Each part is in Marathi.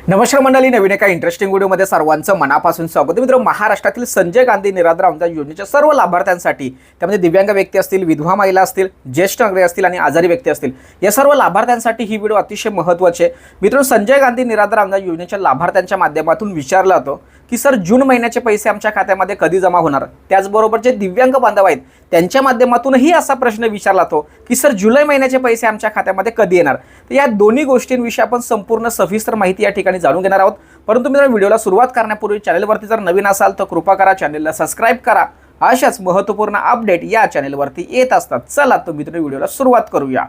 नमस्कार मंडळी, नवीन एका इंटरेस्टिंग व्हिडिओमध्ये सर्वांचं मनापासून स्वागत. मित्र, महाराष्ट्रातील संजय गांधी निराधार अनुदान योजनेच्या सर्व लाभार्थ्यांसाठी, त्यामध्ये दिव्यांग व्यक्ती असतील, विधवा महिला असतील, ज्येष्ठ नागरिक असतील आणि आजारी व्यक्ती असतील, या सर्व लाभार्थ्यांसाठी ही व्हिडिओ अतिशय महत्त्वाची आहे. मित्रांनो, संजय गांधी निराधार अनुदान योजनेच्या लाभार्थ्यांच्या माध्यमातून विचारलं होतं की सर, जून महिन्याचे पैसे आमच्या खात्यामध्ये कधी जमा होणार. त्याचबरोबर जे दिव्यांग बांधव आहेत त्यांच्या माध्यमातूनही असा प्रश्न विचारला तो की सर, जुलै महिन्याचे पैसे आमच्या खात्यामध्ये कधी येणार. तर या दोन्ही गोष्टींविषयी आपण संपूर्ण सविस्तर माहिती या ठिकाणी जाणून घेणार आहोत. परंतु मित्रांनो, व्हिडिओला सुरुवात करण्यापूर्वी चॅनलवरती जर नवीन असाल तर कृपा करा चॅनलला सबस्क्राइब करा. अशाच महत्त्वपूर्ण अपडेट या चॅनलवरती येत असतात. चला तर मित्रांनो, व्हिडिओला सुरुवात करूया.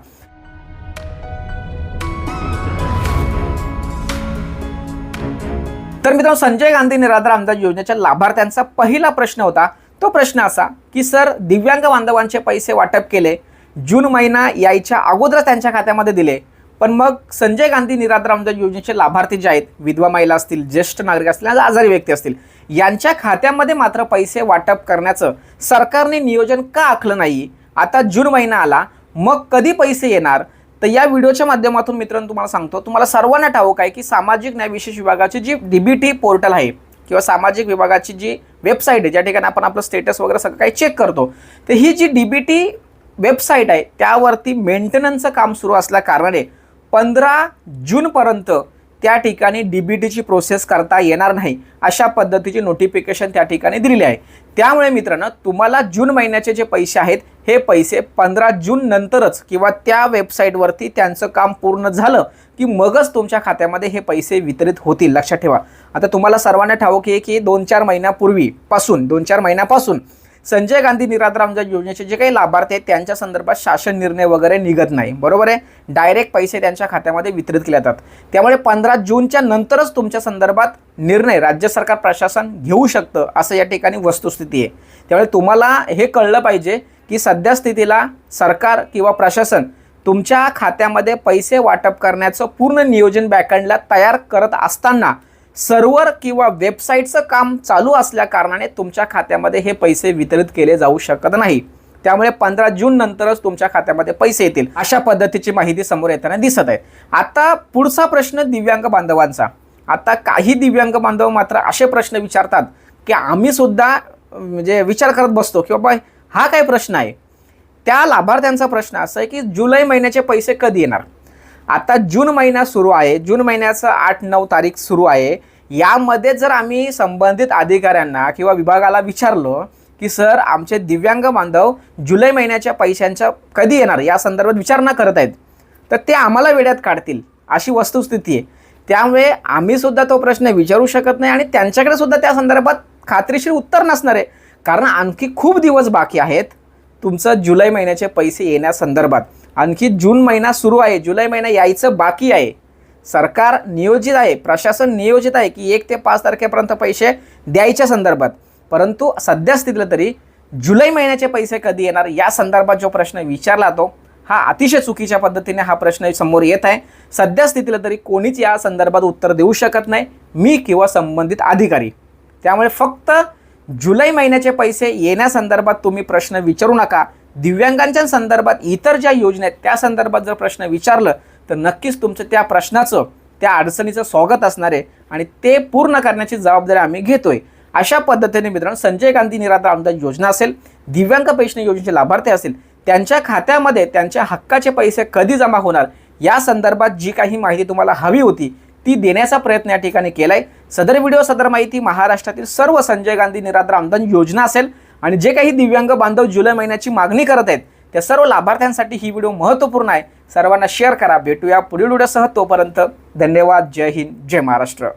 तर मित्रांनो, संजय गांधी निराधार अनुदान योजनेच्या लाभार्थ्यांचा पहिला प्रश्न होता. तो प्रश्न असा की सर, दिव्यांग बांधवांचे पैसे वाटप केले, जून महिना यायच्या अगोदर त्यांच्या खात्यामध्ये दिले, पण मग संजय गांधी निराधार अनुदान योजनेचे लाभार्थी जे आहेत, विधवा महिला असतील, ज्येष्ठ नागरिक असतील, आजारी व्यक्ती असतील, यांच्या खात्यामध्ये मात्र पैसे वाटप करण्याचं सरकारने नियोजन का आखलं नाही. आता जून महिना आला, मग कधी पैसे येणार. तर या व्हिडिओच्या माध्यमातून मित्रांनो तुम्हाला सांगतो, तुम्हाला सर्वांना ठाऊक आहे की सामाजिक न्याय विशेष विभागाची जी DBT पोर्टल आहे किंवा सामाजिक विभागाची जी वेबसाईट आहे, ज्या ठिकाणी आपण आपलं स्टेटस वगैरे सगळं काही चेक करतो, तर ही जी DBT वेबसाईट आहे त्यावरती मेंटेनन्सचं काम सुरू असल्या कारणाने 15 जूनपर्यंत त्या ठिकाणी DBTची प्रोसेस करता येणार नाही, अशा पद्धतीची नोटिफिकेशन त्या ठिकाणी दिलेली आहे. त्यामुळे मित्रांनो, तुम्हाला जून महिन्याचे जे पैसे आहेत हे पैसे 15 जून नंतरच किंवा त्या वेबसाईटवरती त्यांचं काम पूर्ण झालं की मगच तुमच्या खात्यामध्ये हे पैसे वितरित होतील. लक्षात ठेवा. आता तुम्हाला सर्वांना ठाऊक आहे की 2-4 महिन्यापासून संजय गांधी निराधार अनुदान योजनेचे जे काही लाभार्थी आहेत त्यांच्या संदर्भात शासन निर्णय वगैरे निघत नाही, बरोबर आहे. डायरेक्ट पैसे त्यांच्या खात्यामध्ये वितरित केले जातात. त्यामुळे 15 जूनच्या नंतरच तुमच्या संदर्भात निर्णय राज्य सरकार प्रशासन घेऊ शकतं, असं या ठिकाणी वस्तुस्थिती आहे. त्यामुळे तुम्हाला हे कळलं पाहिजे की सध्या स्थितीला सरकार किंवा प्रशासन तुमच्या खात्यामध्ये पैसे वाटप करण्याचं पूर्ण नियोजन बॅकएंडला तयार करत असताना सर्व्हर किंवा वेबसाईटचं काम चालू असल्या कारणाने तुमच्या खात्यामध्ये हे पैसे वितरित केले जाऊ शकत नाही. त्यामुळे 15 जून नंतरच तुमच्या खात्यामध्ये पैसे येतील, अशा पद्धतीची माहिती समोर येताना दिसत आहे. आता पुढचा प्रश्न दिव्यांग बांधवांचा. आता काही दिव्यांग बांधव मात्र असे प्रश्न विचारतात की आम्ही सुद्धा म्हणजे विचार करत बसतो की बाबा हा काय प्रश्न आहे. त्या लाभार्थ्यांचा प्रश्न असा आहे की जुलै महिन्याचे पैसे कधी येणार. आता जून महिना सुरू आहे, जून महिन्याचं 8-9 तारीख सुरू आहे. यामध्ये जर आम्ही संबंधित अधिकाऱ्यांना किंवा विभागाला विचारलं की सर, आमचे दिव्यांग बांधव जुलै महिन्याच्या पैशांच्या कधी येणार या संदर्भात विचारणा करत आहेत, तर ते आम्हाला वेड्यात काढतील, अशी वस्तुस्थिती आहे. त्यामुळे आम्ही सुद्धा तो प्रश्न विचारू शकत नाही आणि त्यांच्याकडे सुद्धा त्या संदर्भात खात्रीशीर उत्तर नसणार आहे, कारण आणखी खूप दिवस बाकी आहेत तुमचं जुलै महिन्याचे पैसे येण्यासंदर्भात. आणखी जून महिना सुरू आहे, जुलै महिना यायचं बाकी आहे. सरकार नियोजित आहे, प्रशासन नियोजित आहे की 1 ते 5 तारखेपर्यंत पैसे द्यायच्या संदर्भात. परंतु सध्या स्थितीला तरी जुलै महिन्याचे पैसे कधी येणार या संदर्भात जो प्रश्न विचारला तो हा अतिशय चुकीच्या पद्धतीने हा प्रश्न समोर येत आहे. सध्या स्थितीला तरी कोणीच या संदर्भात उत्तर देऊ शकत नाही, मी किंवा संबंधित अधिकारी. त्यामुळे फक्त जुलै महिन्याचे पैसे येण्यासंदर्भात तुम्ही प्रश्न विचारू नका. दिव्यांगांच्या संदर्भात इतर ज्या योजना आहेत त्या संदर्भात जर प्रश्न विचारलं तर नक्कीच तुमचं त्या प्रश्नाचं, त्या अडचणीचं स्वागत असणार आहे आणि ते पूर्ण करण्याची जबाबदारी आम्ही घेतोय. अशा पद्धतीने मित्रांनो, संजय गांधी निराधार अनुदान योजना असेल, दिव्यांग पेन्शन योजनेचे लाभार्थी असतील, त्यांच्या खात्यामध्ये त्यांच्या हक्काचे पैसे कधी जमा होणार या संदर्भात जी काही माहिती तुम्हाला हवी होती ती देण्याचा प्रयत्न या ठिकाणी केलाय. सदर व्हिडिओ, सदर माहिती महाराष्ट्रातील सर्व संजय गांधी निराधार अनुदान योजना असेल आणि जे काही दिव्यांग बांधव जुलै महिन्याची मागणी करत आहेत त्या सर्व लाभार्थ्यांसाठी ही व्हिडिओ महत्त्वपूर्ण आहे. सर्वांना शेअर करा. भेटूया पुढील व्हिडिओसह. तोपर्यंत धन्यवाद. जय हिंद, जय महाराष्ट्र.